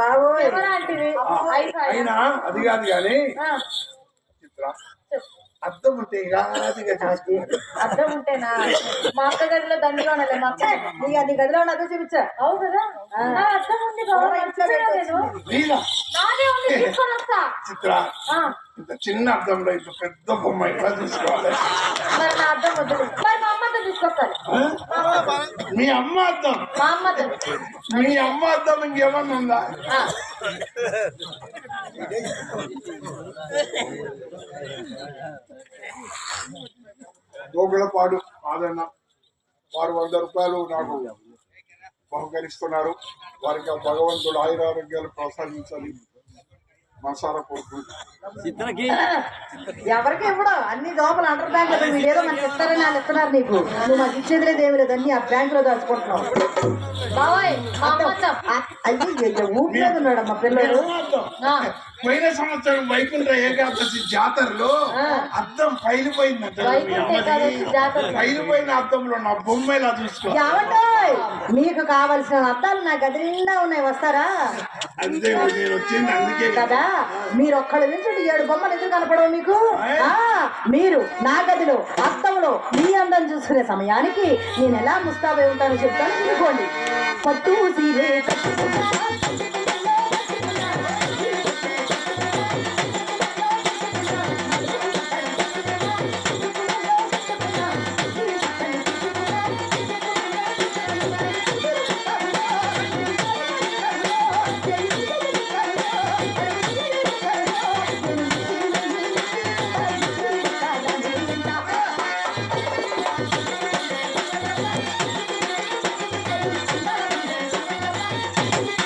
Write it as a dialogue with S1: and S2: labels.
S1: బాబు
S2: అయినా అది కాదు కానీ చిత్ర అద్దం ఉంటే
S1: అద్దం ఉంటేనా మా అక్క గదిలో దండిగా ఉండాలి మా అక్క నీ గదిలో ఉన్న అద్దం చూపించా అవు కదా అద్దం ఉంది
S2: చిత్ర ఇంత చిన్న అద్దంలో ఇంత పెద్ద బొమ్మ ఎట్లా తీసుకోవాలి
S1: మరి నా అద్దం వద్దు మరి మా అమ్మతో తీసుకొస్తాను
S2: మీ అమ్మ అద్దం
S1: మా అమ్మతో
S2: మీ అమ్మ అద్దం ఇంకేమన్నా ఉందా గోగులపాడు ఆదన్న వారు 100 రూపాయలు నాకు బహుకరిస్తున్నారు. వారికి ఆ భగవంతుడు ఆయురారోగ్యాలు ప్రసాదించాలి మనసారా కోరుకుంటున్నాను.
S1: ఎవరికి ఇవ్వడం అన్ని లోపల అండర్ బ్యాంక్ లో మీరేదో మనకి ఇస్తారని వాళ్ళు ఇస్తున్నారు. నీకు నువ్వు మాకు ఇచ్చేది లేదు ఏమి లేదు అన్ని ఆ బ్యాంక్ లో దాచుకుంటున్నావు. అయ్యో ఊపిలేదున్నాడు మా పిల్లలు.
S2: పోయిన సంవత్సరం వైకుంఠ ఏకాదశి జాతరలో అద్దం పైలిపోయిందంట. పైలిపోయిన అద్దంలో నా బొమ్మ ఇలా చూసుకో.
S1: మీకు కావలసిన అద్దాలు నా గది నిండా ఉన్నాయి, వస్తారా?
S2: అంతే నేను వచ్చింది అందుకే
S1: కదా. మీరు ఒక్కడి నుంచి 7 బొమ్మలు ఎదురు కనపడవు మీకు. మీరు నా గదిలో అద్దంలో మీ అందం చూసుకునే సమయానికి నేను ఎలా ముస్తాబై ఉంటానో చెప్తాను. తీసుకోండి. పట్టు సీరే